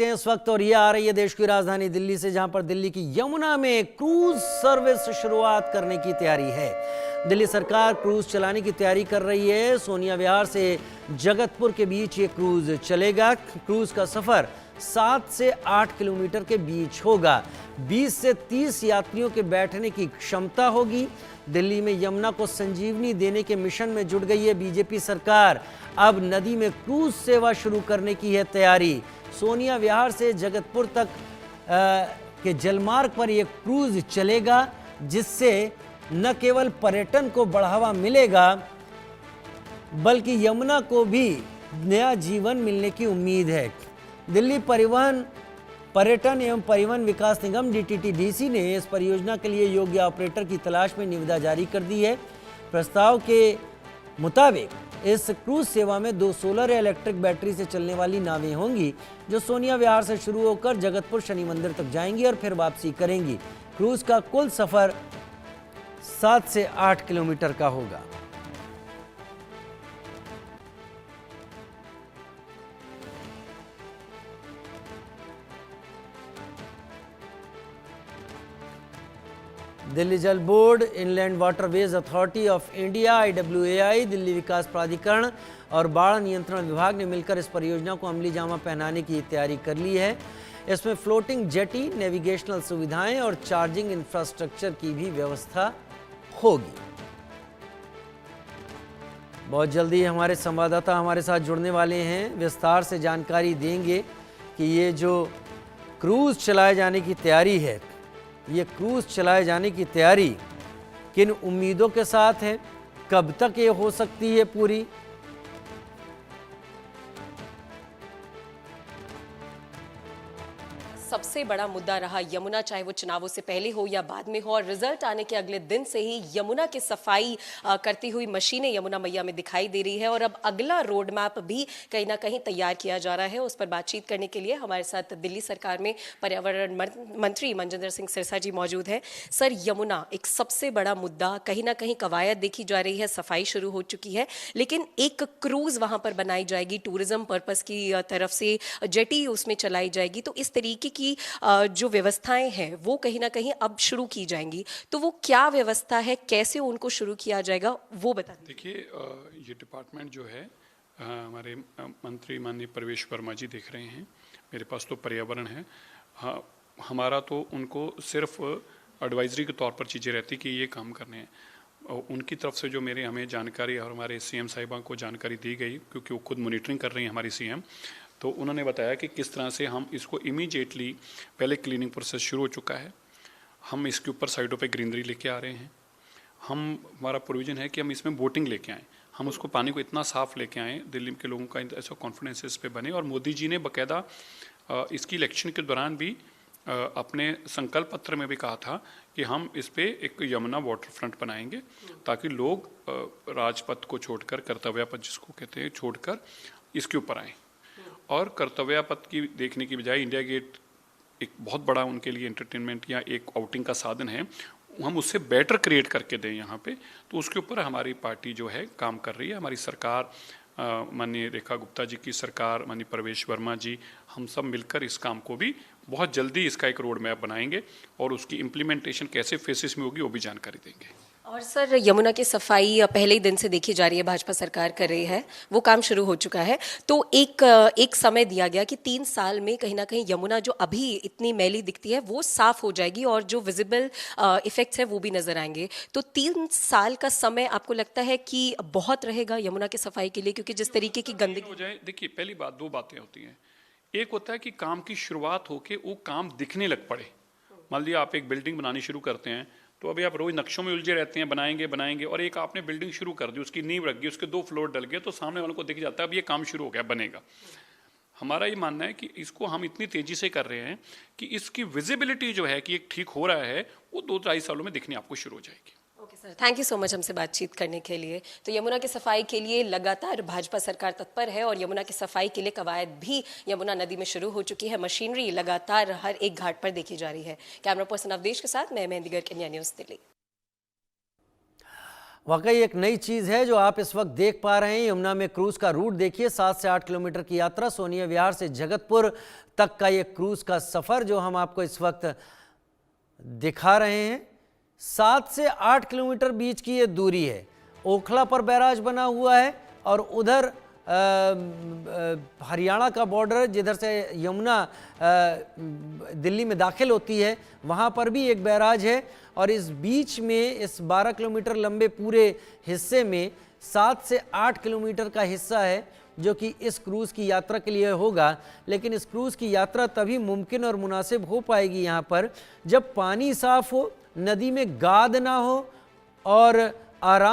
हैं इस वक्त और ये आ रही है देश की राजधानी दिल्ली से, जहां पर दिल्ली की यमुना में क्रूज सर्विस शुरुआत करने की तैयारी है। दिल्ली सरकार क्रूज चलाने की तैयारी कर रही है। सोनिया विहार से जगतपुर के बीच ये क्रूज चलेगा। क्रूज का सफर 7 से 8 किलोमीटर के बीच होगा। 20 से 30 यात्रियों के बैठने की क्षमता होगी। दिल्ली में यमुना को संजीवनी देने के मिशन में जुट गई है बीजेपी सरकार। अब नदी में क्रूज सेवा शुरू करने की है तैयारी। सोनिया विहार से जगतपुर तक के जलमार्ग पर यह क्रूज चलेगा, जिससे न केवल पर्यटन को बढ़ावा मिलेगा बल्कि यमुना को भी नया जीवन मिलने की उम्मीद है। दिल्ली पर्यटन एवं परिवहन विकास निगम DTTDC ने इस परियोजना के लिए योग्य ऑपरेटर की तलाश में निविदा जारी कर दी है। प्रस्ताव के मुताबिक इस क्रूज सेवा में 2 सोलर या इलेक्ट्रिक बैटरी से चलने वाली नावें होंगी, जो सोनिया विहार से शुरू होकर जगतपुर शनि मंदिर तक जाएंगी और फिर वापसी करेंगी। क्रूज का कुल सफर 7 से 8 किलोमीटर का होगा। Delhi Jal board, inland waterways authority of India IWAI, Delhi Vikas Pradhikaran और बाढ़ नियंत्रण विभाग ने मिलकर इस परियोजना को अमली जामा पहनाने की तैयारी कर ली है। इसमें फ्लोटिंग जेटी, नेविगेशनल सुविधाएं और चार्जिंग इंफ्रास्ट्रक्चर की भी व्यवस्था होगी। बहुत जल्दी हमारे संवाददाता हमारे साथ जुड़ने वाले हैं, विस्तार से जानकारी देंगे कि ये जो क्रूज चलाए जाने की तैयारी है, ये क्रूज चलाए जाने की तैयारी किन उम्मीदों के साथ है, कब तक ये हो सकती है पूरी। सबसे बड़ा मुद्दा रहा यमुना, चाहे वो चुनावों से पहले हो या बाद में हो, और रिजल्ट आने के अगले दिन से ही यमुना की सफाई करती हुई मशीनें यमुना मैया में दिखाई दे रही है। और अब अगला रोड मैप भी कहीं ना कहीं तैयार किया जा रहा है। उस पर बातचीत करने के लिए हमारे साथ दिल्ली सरकार में पर्यावरण मंत्री मनजिंदर सिंह सिरसा जी मौजूद हैं। सर, यमुना एक सबसे बड़ा मुद्दा, कहीं ना कहीं कवायद देखी जा रही है, सफाई शुरू हो चुकी है, लेकिन एक क्रूज वहां पर बनाई जाएगी, टूरिज्म पर्पस की तरफ से जेटी उसमें चलाई जाएगी। तो इस तरीके की जो व्यवस्थाएं हैं वो कहीं ना कहीं अब शुरू की जाएंगी, तो वो क्या व्यवस्था है, कैसे उनको शुरू किया जाएगा, वो बताएं। देखिए, ये डिपार्टमेंट जो है हमारे मंत्री माननीय प्रवेश वर्मा जी देख रहे हैं। मेरे पास तो पर्यावरण है, हमारा तो उनको सिर्फ एडवाइजरी के तौर पर चीज़ें रहती कि ये काम करने हैं। उनकी तरफ से जो हमें जानकारी और हमारे CM साहिबा को जानकारी दी गई, क्योंकि वो खुद मॉनिटरिंग कर रही हैं हमारी CM, तो उन्होंने बताया कि किस तरह से हम इसको इमीडिएटली, पहले क्लीनिंग प्रोसेस शुरू हो चुका है, हम इसके ऊपर साइडों पे ग्रीनरी लेके आ रहे हैं। हमारा प्रोविज़न है कि हम इसमें बोटिंग लेके आएँ, हम उसको पानी को इतना साफ़ लेके आएँ, दिल्ली के लोगों का ऐसा कॉन्फिडेंस इस पे बने। और मोदी जी ने बाकायदा इसकी इलेक्शन के दौरान भी अपने संकल्प पत्र में भी कहा था कि हम इस पे एक यमुना वाटर फ्रंट बनाएंगे, ताकि लोग राजपथ को छोड़कर, कर्तव्य पथ जिसको कहते हैं, छोड़कर इसके ऊपर आएँ। और कर्तव्य पथ की देखने की बजाय इंडिया गेट एक बहुत बड़ा उनके लिए एंटरटेनमेंट या एक आउटिंग का साधन है, हम उससे बेटर क्रिएट करके दें यहाँ पे। तो उसके ऊपर हमारी पार्टी जो है काम कर रही है। हमारी सरकार, माननीय रेखा गुप्ता जी की सरकार, माननीय प्रवेश वर्मा जी, हम सब मिलकर इस काम को भी बहुत जल्दी इसका एक रोड मैप बनाएंगे और उसकी इम्प्लीमेंटेशन कैसे फेसेस में होगी वो भी जानकारी देंगे। और सर, यमुना की सफाई पहले ही दिन से देखी जा रही है, भाजपा सरकार कर रही है, वो काम शुरू हो चुका है। तो एक समय दिया गया कि 3 साल में कहीं ना कहीं यमुना जो अभी इतनी मैली दिखती है वो साफ हो जाएगी और जो विजिबल इफेक्ट्स है वो भी नजर आएंगे। तो 3 साल का समय आपको लगता है कि बहुत रहेगा यमुना की सफाई के लिए, क्योंकि जिस तरीके की गंदगी हो जाए। देखिए, पहली बात, 2 बातें होती हैं। एक होता है कि काम की शुरुआत होके वो काम दिखने लग पड़े। मान लिया आप एक बिल्डिंग बनानी शुरू करते हैं, तो अभी आप रोज नक्शों में उलझे रहते हैं, बनाएंगे, और एक आपने बिल्डिंग शुरू कर दी, उसकी नींव रख दी, उसके 2 फ्लोर डल गए, तो सामने वालों को दिख जाता है अब ये काम शुरू हो गया, बनेगा। हमारा ये मानना है कि इसको हम इतनी तेजी से कर रहे हैं कि इसकी विजिबिलिटी जो है कि एक ठीक हो रहा है, वो 2-2.5 सालों में दिखनी आपको शुरू हो जाएगी। Okay sir, thank you so much हमसे बातचीत करने के लिए। तो यमुना की सफाई के लिए लगातार भाजपा सरकार तत्पर है और यमुना की सफाई के लिए कवायद भी यमुना नदी में शुरू हो चुकी है। मशीनरी लगातार हर एक घाट पर देखी जा रही है। कैमरा पर्सन अवधेश के साथ मैं मेहंदी गर्ग, इंडिया न्यूज़, दिल्ली। वाकई एक नई चीज़ है जो आप इस वक्त देख पा रहे हैं। यमुना में क्रूज़ का रूट देखिए, 7 से 8 किलोमीटर की यात्रा, सोनिया विहार से जगतपुर तक का ये क्रूज़ का सफ़र जो हम आपको इस वक्त दिखा रहे हैं, 7 से 8 किलोमीटर बीच की ये दूरी है। ओखला पर बैराज बना हुआ है और उधर हरियाणा का बॉर्डर जिधर से यमुना दिल्ली में दाखिल होती है, वहाँ पर भी एक बैराज है। और इस बीच में इस 12 किलोमीटर लंबे पूरे हिस्से में 7 से 8 किलोमीटर का हिस्सा है जो कि इस क्रूज़ की यात्रा के लिए होगा। लेकिन इस क्रूज़ की यात्रा तभी मुमकिन और मुनासिब हो पाएगी यहाँ पर जब पानी साफ हो, नदी में गाद ना हो और आराम